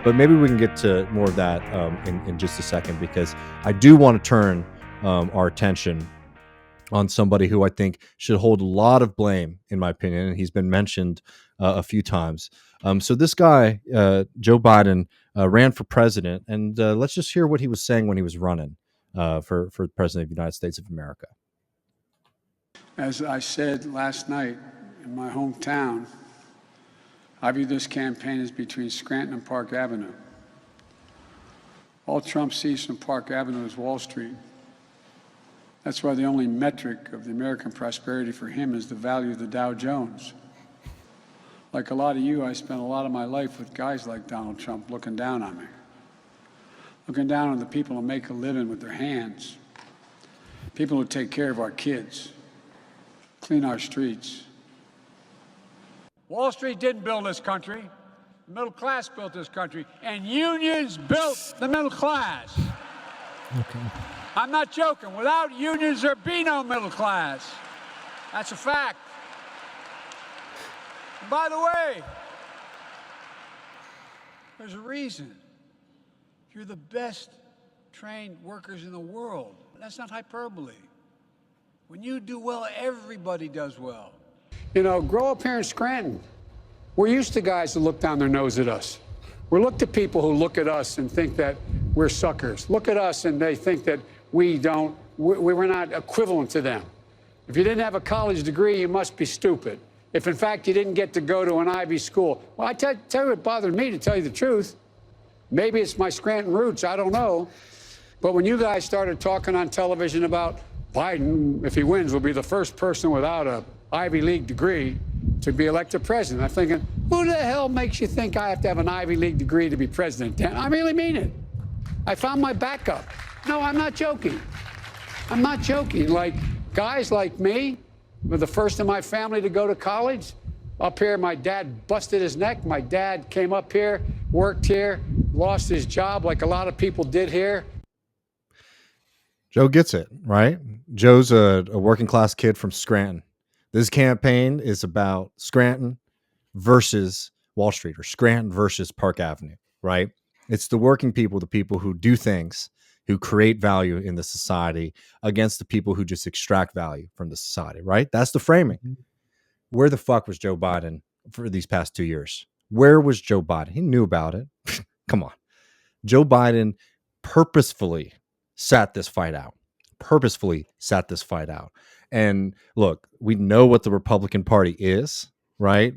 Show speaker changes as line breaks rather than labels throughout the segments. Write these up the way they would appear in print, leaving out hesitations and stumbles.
But maybe we can get to more of that in just a second, because I do want to turn our attention on somebody who I think should hold a lot of blame, in my opinion, and he's been mentioned a few times. So this guy, Joe Biden, ran for president, and let's just hear what he was saying when he was running for the president of the United States of America.
As I said last night in my hometown, I view this campaign as between Scranton and Park Avenue. All Trump sees from Park Avenue is Wall Street. That's why the only metric of the American prosperity for him is the value of the Dow Jones. Like a lot of you, I spent a lot of my life with guys like Donald Trump looking down on me, looking down on the people who make a living with their hands, people who take care of our kids, clean our streets. Wall Street didn't build this country. The middle class built this country, and unions built the middle class.
Okay.
I'm not joking. Without unions, there'd be no middle class. That's a fact. And by the way, there's a reason. You're the best trained workers in the world. That's not hyperbole. When you do well, everybody does well. You know, grow up here in Scranton. We're used to guys who look down their nose at us. We're looked at people who look at us and think that we're suckers. Look at us and they think that we're not equivalent to them. If you didn't have a college degree, you must be stupid. If, in fact, you didn't get to go to an Ivy school. Well, I tell you what bothered me, to tell you the truth. Maybe it's my Scranton roots, I don't know. But when you guys started talking on television about Biden, if he wins, will be the first person without an Ivy League degree to be elected president, I'm thinking, who the hell makes you think I have to have an Ivy League degree to be president? I really mean it. I found my backup. No, I'm not joking. I'm not joking. Like, guys like me were the first in my family to go to college. Up here, my dad busted his neck. My dad came up here, worked here, lost his job like a lot of people did here.
Joe gets it, right? Joe's a working class kid from Scranton. This campaign is about Scranton versus Wall Street, or Scranton versus Park Avenue, right? It's the working people, the people who do things, who create value in the society, against the people who just extract value from the society, right? That's the framing. Where the fuck was Joe Biden for these past 2 years? Where was Joe Biden? He knew about it. Come on. Joe Biden purposefully sat this fight out. And look, we know what the Republican Party is, right?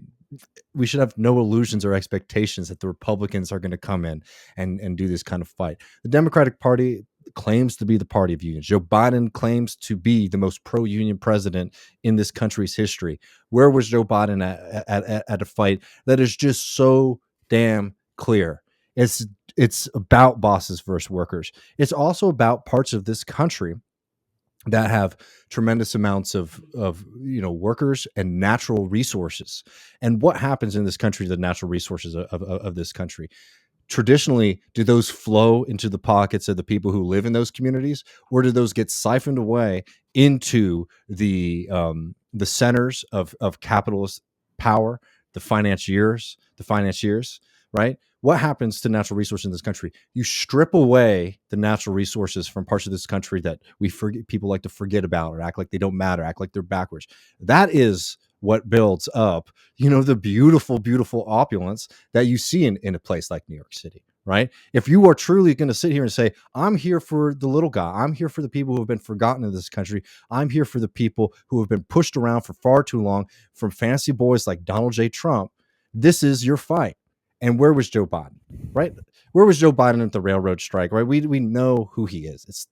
We should have no illusions or expectations that the Republicans are going to come in and do this kind of fight. The Democratic Party claims to be the party of unions. Joe Biden claims to be the most pro-union president in this country's history. Where was Joe Biden at a fight that is just so damn clear? It's about bosses versus workers. It's also about parts of this country that have tremendous amounts of workers and natural resources. And what happens in this country to the natural resources of this country? Traditionally, do those flow into the pockets of the people who live in those communities, or do those get siphoned away into the centers of capitalist power, the financiers, right? What happens to natural resources in this country? You strip away the natural resources from parts of this country that people like to forget about, or act like they don't matter, act like they're backwards. That is what builds up, the beautiful, beautiful opulence that you see in a place like New York City, right? If you are truly going to sit here and say, I'm here for the little guy, I'm here for the people who have been forgotten in this country, I'm here for the people who have been pushed around for far too long from fancy boys like Donald J. Trump, this is your fight. And where was Joe Biden, right? Where was Joe Biden at the railroad strike, right? We know who he is. It's,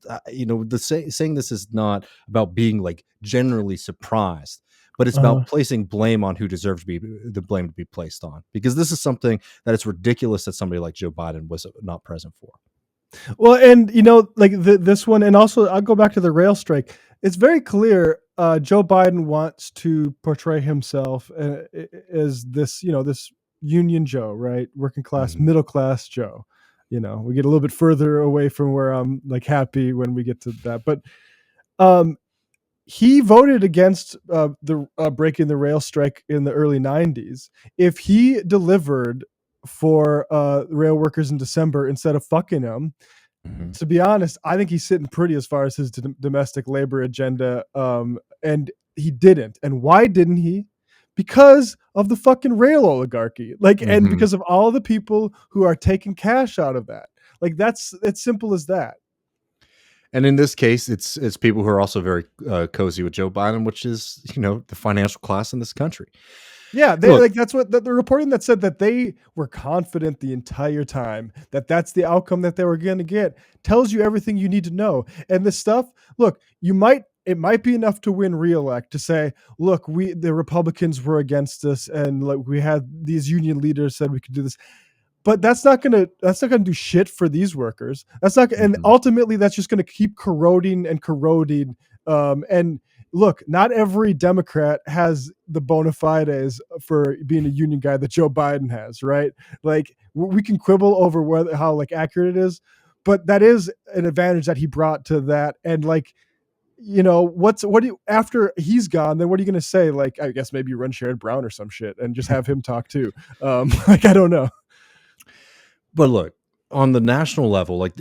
saying this is not about being like generally surprised, but it's about placing blame on who deserves to be the blame to be placed on, because this is something that it's ridiculous that somebody like Joe Biden was not present for.
Well, and this one, and also I'll go back to the rail strike. It's very clear Joe Biden wants to portray himself as this, this union Joe, right? Working class, middle class Joe. We get a little bit further away from where I'm like happy when we get to that. But he voted against the breaking the rail strike in the early 90s. If he delivered for rail workers in December instead of fucking them.
Mhm.
To be honest, I think he's sitting pretty as far as his domestic labor agenda. And he didn't. And why didn't he? Because of the fucking rail oligarchy. Like, and
Mhm.
because of all the people who are taking cash out of that. Like, that's it's simple as that.
And in this case, it's people who are also very cozy with Joe Biden, which is the financial class in this country.
Yeah, they
Look,
like that's what the reporting that said that they were confident the entire time that that's the outcome that they were going to get tells you everything you need to know. And this stuff, look, it might be enough to win re-elect to say, look, the Republicans were against us, and like we had these union leaders said we could do this, but that's not gonna do shit for these workers. That's not, and
mhm.
ultimately that's just gonna keep corroding and corroding. And look, not every Democrat has the bona fides for being a union guy that Joe Biden has, right? Like we can quibble over whether how like accurate it is, but that is an advantage that he brought to that. And like, what do you, after he's gone, then what are you going to say? Like, I guess maybe you run Sherrod Brown or some shit and just have him talk too. Like, I don't know.
But look, on the national level, like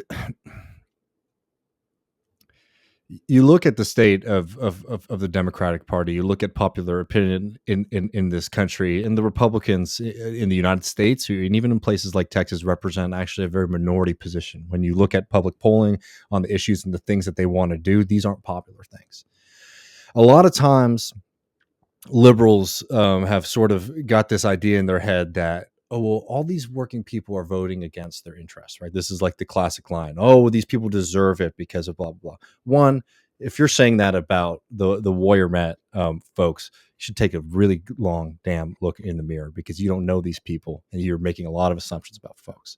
you look at the state of the Democratic Party, you look at popular opinion in this country, and the Republicans in the United States, and even in places like Texas, represent actually a very minority position. When you look at public polling on the issues and the things that they want to do, these aren't popular things. A lot of times, liberals have sort of got this idea in their head that, oh well, all these working people are voting against their interests, right? This is like the classic line, oh well, these people deserve it because of blah blah blah. One, if you're saying that about the warrior met folks, you should take a really long damn look in the mirror, because you don't know these people and you're making a lot of assumptions about folks.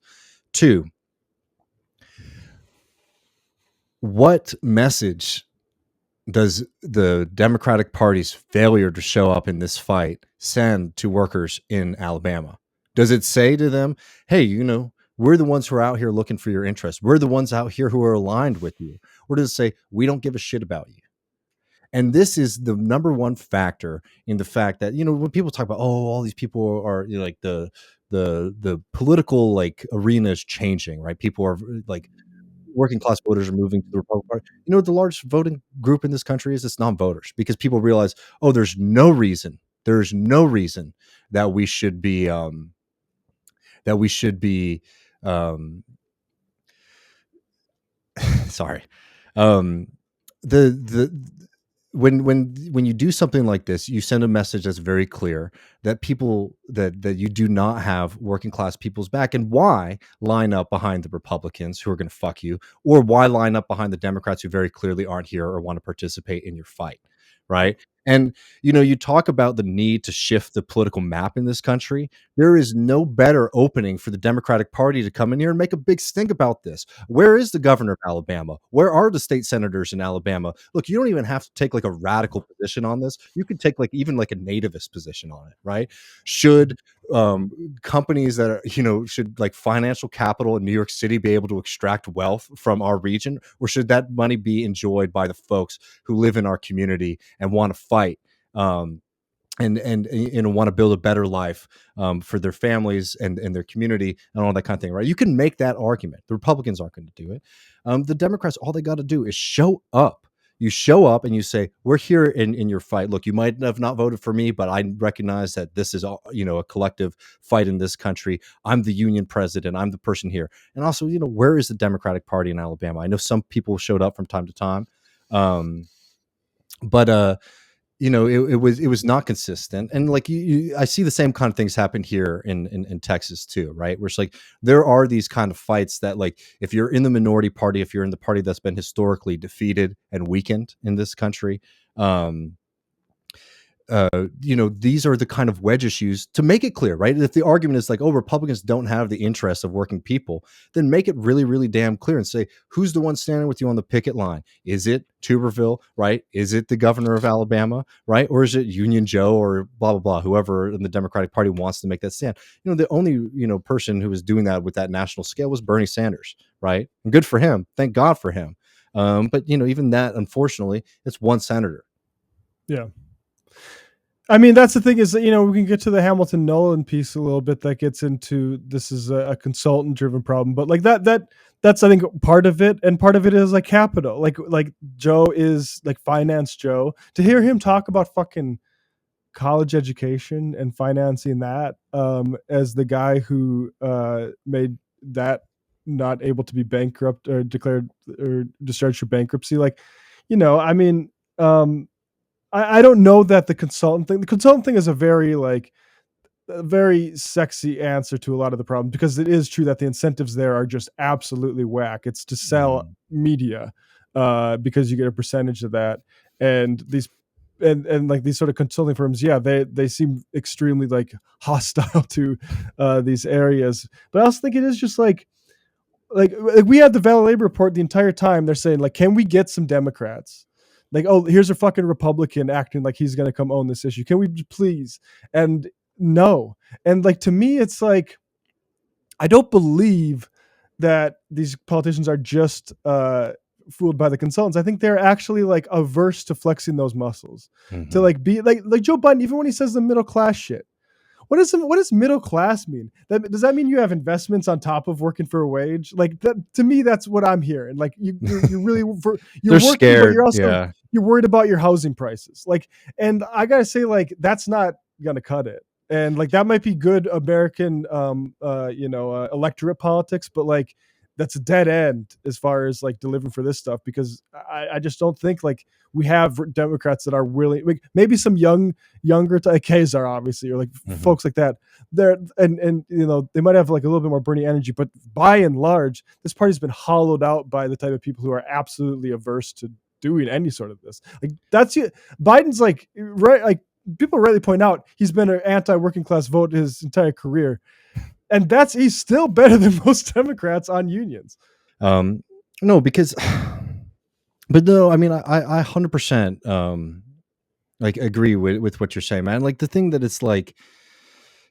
Two, what message does the Democratic Party's failure to show up in this fight send to workers in Alabama? Does it say to them, hey, we're the ones who are out here looking for your interests. We're the ones out here who are aligned with you. Or does it say, we don't give a shit about you? And this is the number one factor in the fact that, when people talk about, oh, all these people are, like the political like arena is changing, right? People are like, working class voters are moving to the Republican Party. You know what the largest voting group in this country is? It's non-voters, because people realize, oh, there's no reason that we should be that we should be um sorry. Um the when you do something like this, you send a message that's very clear that people that you do not have working class people's back. And why line up behind the Republicans who are going to fuck you, or why line up behind the Democrats who very clearly aren't here or want to participate in your fight, right? And you talk about the need to shift the political map in this country. There is no better opening for the Democratic Party to come in here and make a big stink about this. Where is the governor of Alabama? Where are the state senators in Alabama? Look, you don't even have to take like a radical position on this. You could take like even like a nativist position on it, right? Should companies that are, should like financial capital in New York City be able to extract wealth from our region, or should that money be enjoyed by the folks who live in our community and want to fight? And want to build a better life for their families and their community and all that kind of thing, right? You can make that argument. The Republicans aren't going to do it. The Democrats, all they got to do is show up. You show up and you say, we're here in your fight. Look, you might have not voted for me, but I recognize that this is a collective fight in this country. I'm the union president. I'm the person here. And also, where is the Democratic Party in Alabama? I know some people showed up from time to time, but it was not consistent. And like I see the same kind of things happen here in Texas too, right? Where it's like there are these kind of fights that, like, if you're in the minority party, if you're in the party that's been historically defeated and weakened in this country, um these are the kind of wedge issues to make it clear, right? If the argument is like, oh, Republicans don't have the interests of working people, then make it really, really damn clear and say, who's the one standing with you on the picket line? Is it Tuberville, right? Is it the governor of Alabama, right? Or is it Union Joe or blah, blah, blah, whoever in the Democratic Party wants to make that stand? The only, person who was doing that with that national scale was Bernie Sanders, right? And good for him. Thank God for him. But, even that, unfortunately, it's one senator.
Yeah. I mean, that's the thing is that, we can get to the Hamilton Nolan piece a little bit that gets into this is a consultant driven problem, but like that's I think part of it, and part of it is like capital. Like Joe is like finance Joe. To hear him talk about fucking college education and financing that, as the guy who made that not able to be bankrupt or declared or discharged for bankruptcy, like, I mean, I don't know that the consultant thing is a very sexy answer to a lot of the problems, because it is true that the incentives there are just absolutely whack. It's to sell
Mhm.
media, because you get a percentage of that, and these and like these sort of consulting firms, yeah, they seem extremely like hostile to these areas. But I also think it is just like we had the Valley Labor Report the entire time. They're saying like, can we get some Democrats? Like, oh, here's a fucking Republican acting like he's going to come own this issue. Can we please? And no. And like, to me, it's like, I don't believe that these politicians are just fooled by the consultants. I think they're actually like averse to flexing those muscles, to
Mhm.
like be like Joe Biden, even when he says the middle class shit. What does middle class mean? Does that mean you have investments on top of working for a wage? Like that, to me, that's what I'm hearing. Like you're really you're
They're
working, but
scared.
you're worried about your housing prices. Like, and I gotta say, like, that's not gonna cut it. And like that might be good American, electorate politics, but like that's a dead end as far as like delivering for this stuff, because I just don't think like we have Democrats that are willing. Like maybe some younger Ks are obviously, or like
Mhm.
folks like that. They're and they might have like a little bit more Bernie energy, but by and large, this party's been hollowed out by the type of people who are absolutely averse to doing any sort of this. Like that's it. Biden's like right, like people rightly point out, he's been an anti-working class vote his entire career, and he's still better than most Democrats on unions.
Um, no, because, but no, I mean, I 100% like agree with what you're saying, man. Like the thing that it's like,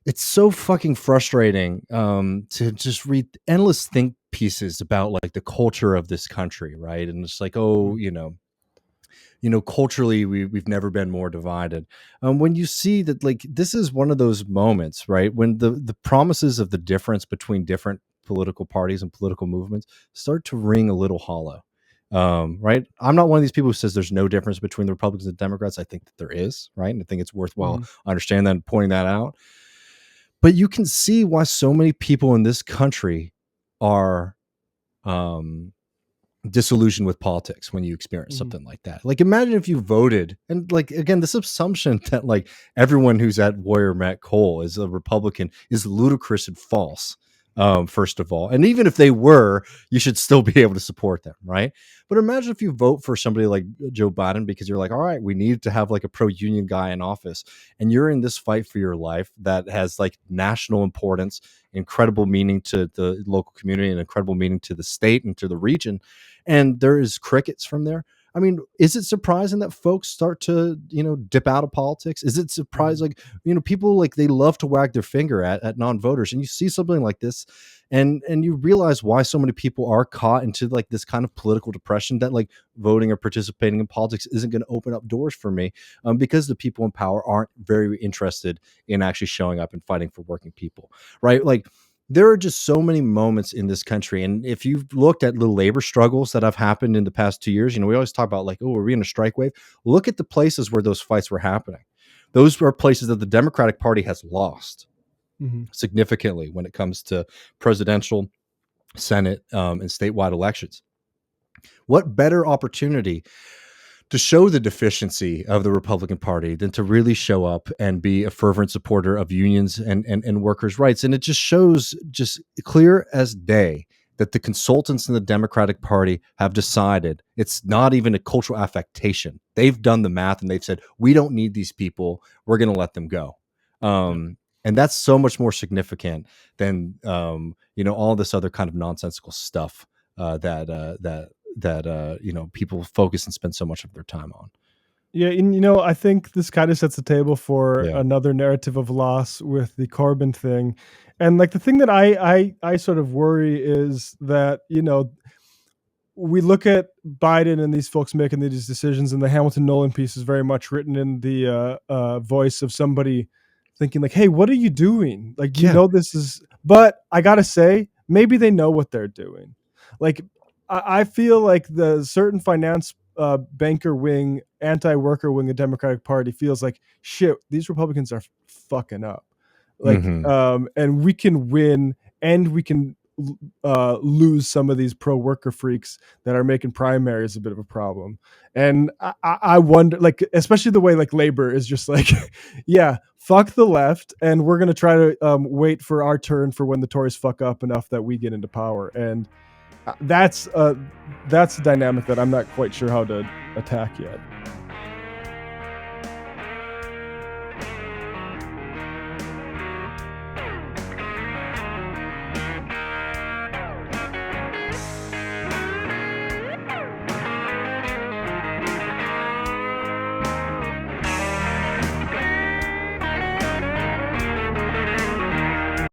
it's so fucking frustrating to just read endless think pieces about like the culture of this country, right? And it's like, oh,
Mhm.
culturally we've never been more divided. When you see that, like, this is one of those moments, right, when the promises of the difference between different political parties and political movements start to ring a little hollow. Right, I'm not one of these people who says there's no difference between the Republicans and Democrats. I think that there is, right, and I think it's worthwhile
Mhm.
understanding that and pointing that out. But you can see why so many people in this country are um disillusioned with politics when you experience
Mhm.
something like that. Like, imagine if you voted, and like, again, this assumption that like everyone who's at Warrior Met Coal is a Republican is ludicrous and false. First of all, and even if they were, you should still be able to support them, right? But imagine if you vote for somebody like Joe Biden because you're like, all right, we need to have like a pro-union guy in office, and you're in this fight for your life that has like national importance, incredible meaning to the local community, and incredible meaning to the state and to the region, and there is crickets from there. I mean, is it surprising that folks start to, dip out of politics? Is it
Mhm.
surprising, like, people, like, they love to wag their finger at non-voters, and you see something like this, and you realize why so many people are caught into like this kind of political depression, that like voting or participating in politics isn't going to open up doors for me, because the people in power aren't very interested in actually showing up and fighting for working people, right? Like, there are just so many moments in this country. And if you've looked at the labor struggles that have happened in the past 2 years, we always talk about like, oh, are we in a strike wave? Look at the places where those fights were happening. Those are places that the Democratic Party has lost
Mhm.
significantly when it comes to presidential, Senate, and statewide elections. What better opportunity to show the deficiency of the Republican Party than to really show up and be a fervent supporter of unions and workers' rights? And it just shows, just clear as day, that the consultants in the Democratic Party have decided it's not even a cultural affectation. They've done the math and they've said, we don't need these people. We're going to let them go.
Yeah.
And that's so much more significant than all this other kind of nonsensical stuff that people focus and spend so much of their time on.
Yeah, and I think this kind of sets the table for
Yeah.
another narrative of loss with the Corbyn thing. And like the thing that I sort of worry is that, we look at Biden and these folks making these decisions, and the Hamilton Nolan piece is very much written in the voice of somebody thinking like, "Hey, what are you doing? Like, you
Yeah.
know this is." But I gotta say, maybe they know what they're doing. Like, I feel like the certain finance banker wing, anti-worker wing, the Democratic Party feels like shit. These Republicans are fucking up. Like,
Mhm.
and we can win, and we can lose some of these pro-worker freaks that are making primaries a bit of a problem. And I wonder, like, especially the way like labor is just like, yeah, fuck the left, and we're gonna try to wait for our turn for when the Tories fuck up enough that we get into power. And that's a dynamic that I'm not quite sure how to attack yet.